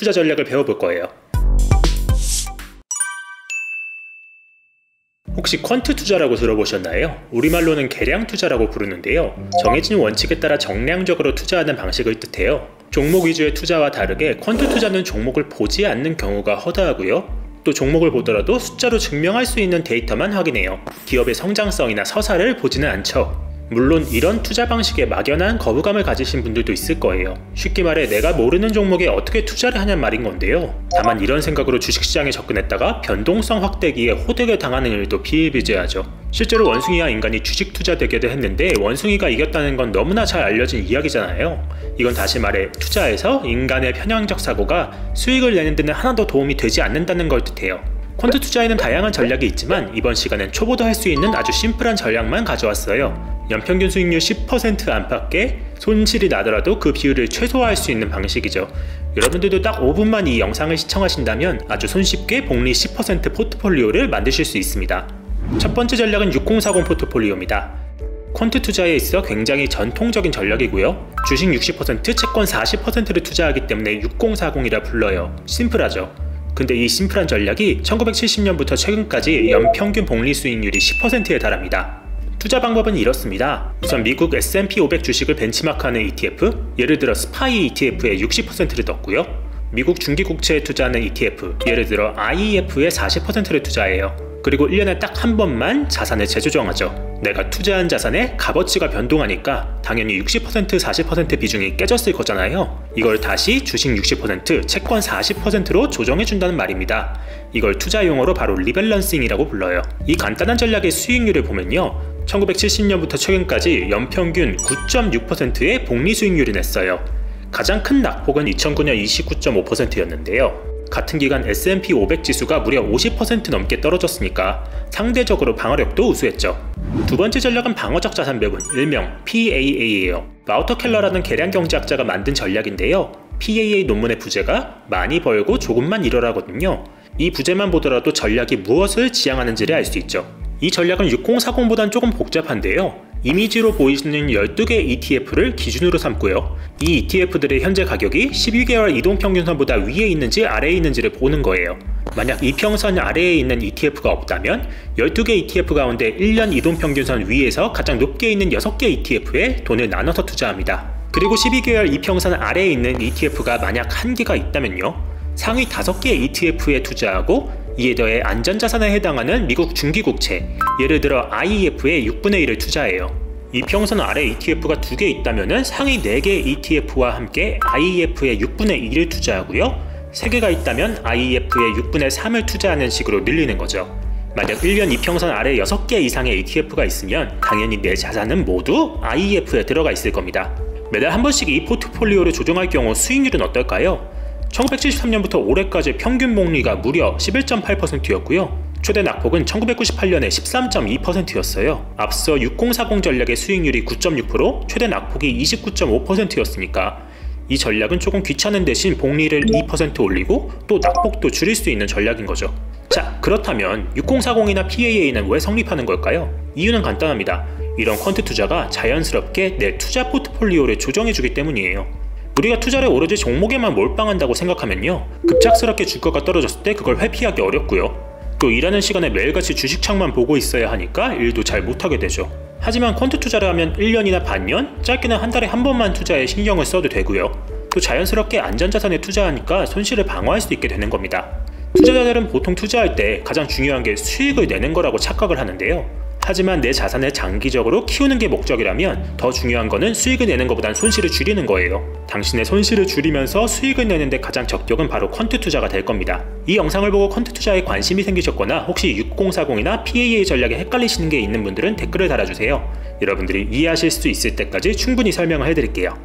투자 전략을 배워볼 거예요. 혹시 퀀트 투자라고 들어보셨나요? 우리말로는 계량 투자라고 부르는데요. 정해진 원칙에 따라 정량적으로 투자하는 방식을 뜻해요. 종목 위주의 투자와 다르게 퀀트 투자는 종목을 보지 않는 경우가 허다하고요. 또 종목을 보더라도 숫자로 증명할 수 있는 데이터만 확인해요. 기업의 성장성이나 서사를 보지는 않죠. 물론 이런 투자 방식에 막연한 거부감을 가지신 분들도 있을 거예요. 쉽게 말해 내가 모르는 종목에 어떻게 투자를 하냔 말인 건데요. 다만 이런 생각으로 주식시장에 접근했다가 변동성 확대기에 호되게 당하는 일도 비일비재하죠. 실제로 원숭이와 인간이 주식 투자 대결을 했는데 원숭이가 이겼다는 건 너무나 잘 알려진 이야기잖아요. 이건 다시 말해 투자에서 인간의 편향적 사고가 수익을 내는 데는 하나도 도움이 되지 않는다는 걸 뜻해요. 퀀트 투자에는 다양한 전략이 있지만 이번 시간엔 초보도 할 수 있는 아주 심플한 전략만 가져왔어요. 연평균 수익률 10% 안팎의 손실이 나더라도 그 비율을 최소화할 수 있는 방식이죠. 여러분들도 딱 5분만 이 영상을 시청하신다면 아주 손쉽게 복리 10% 포트폴리오를 만드실 수 있습니다. 첫 번째 전략은 6040 포트폴리오입니다. 퀀트 투자에 있어 굉장히 전통적인 전략이고요. 주식 60%, 채권 40%를 투자하기 때문에 6040이라 불러요. 심플하죠. 근데 이 심플한 전략이 1970년부터 최근까지 연평균 복리 수익률이 10%에 달합니다. 투자 방법은 이렇습니다. 우선 미국 S&P 500 주식을 벤치마크하는 ETF, 예를 들어 스파이 ETF에 60%를 넣고요. 미국 중기국채에 투자하는 ETF, 예를 들어 IEF에 40%를 투자해요. 그리고 1년에 딱 한 번만 자산을 재조정하죠. 내가 투자한 자산의 값어치가 변동하니까 당연히 60%, 40% 비중이 깨졌을 거잖아요. 이걸 다시 주식 60%, 채권 40%로 조정해준다는 말입니다. 이걸 투자 용어로 바로 리밸런싱이라고 불러요. 이 간단한 전략의 수익률을 보면요. 1970년부터 최근까지 연평균 9.6%의 복리 수익률을 냈어요. 가장 큰 낙폭은 2009년 29.5%였는데요. 같은 기간 S&P 500 지수가 무려 50% 넘게 떨어졌으니까 상대적으로 방어력도 우수했죠. 두 번째 전략은 방어적 자산 배분, 일명 PAA예요. 마우터 켈러라는 계량 경제학자가 만든 전략인데요. PAA 논문의 부제가 많이 벌고 조금만 잃어라거든요. 이 부제만 보더라도 전략이 무엇을 지향하는지를 알 수 있죠. 이 전략은 6040보단 조금 복잡한데요. 이미지로 보이시는 12개 ETF를 기준으로 삼고요. 이 ETF들의 현재 가격이 12개월 이동평균선보다 위에 있는지 아래에 있는지를 보는 거예요. 만약 이평선 아래에 있는 ETF가 없다면 12개 ETF 가운데 1년 이동평균선 위에서 가장 높게 있는 6개 ETF에 돈을 나눠서 투자합니다. 그리고 12개월 이평선 아래에 있는 ETF가 만약 1개가 있다면요. 상위 5개 ETF에 투자하고 이에 더해 안전자산에 해당하는 미국 중기국채, 예를 들어 IEF의 6분의 1을 투자해요. 이평선 아래 ETF가 2개 있다면 상위 4개 ETF와 함께 IEF의 6분의 1을 투자하고요. 3개가 있다면 IEF의 6분의 3을 투자하는 식으로 늘리는 거죠. 만약 1년 이평선 아래 6개 이상의 ETF가 있으면 당연히 내 자산은 모두 IEF에 들어가 있을 겁니다. 매달 한 번씩 이 포트폴리오를 조정할 경우 수익률은 어떨까요? 1973년부터 올해까지 평균 복리가 무려 11.8%였고요. 최대 낙폭은 1998년에 13.2%였어요. 앞서 6040 전략의 수익률이 9.6%, 최대 낙폭이 29.5%였으니까 이 전략은 조금 귀찮은 대신 복리를 2% 올리고 또 낙폭도 줄일 수 있는 전략인 거죠. 자, 그렇다면 6040이나 PAA는 왜 성립하는 걸까요? 이유는 간단합니다. 이런 퀀트 투자가 자연스럽게 내 투자 포트폴리오를 조정해주기 때문이에요. 우리가 투자를 오로지 종목에만 몰빵한다고 생각하면요. 급작스럽게 주가가 떨어졌을 때 그걸 회피하기 어렵고요. 또 일하는 시간에 매일같이 주식창만 보고 있어야 하니까 일도 잘 못하게 되죠. 하지만 퀀트 투자를 하면 1년이나 반년, 짧게는 한 달에 한 번만 투자에 신경을 써도 되고요. 또 자연스럽게 안전자산에 투자하니까 손실을 방어할 수 있게 되는 겁니다. 투자자들은 보통 투자할 때 가장 중요한 게 수익을 내는 거라고 착각을 하는데요. 하지만 내 자산을 장기적으로 키우는 게 목적이라면 더 중요한 거는 수익을 내는 것보단 손실을 줄이는 거예요. 당신의 손실을 줄이면서 수익을 내는데 가장 적격은 바로 퀀트 투자가 될 겁니다. 이 영상을 보고 퀀트 투자에 관심이 생기셨거나 혹시 6040이나 PAA 전략에 헷갈리시는 게 있는 분들은 댓글을 달아주세요. 여러분들이 이해하실 수 있을 때까지 충분히 설명을 해드릴게요.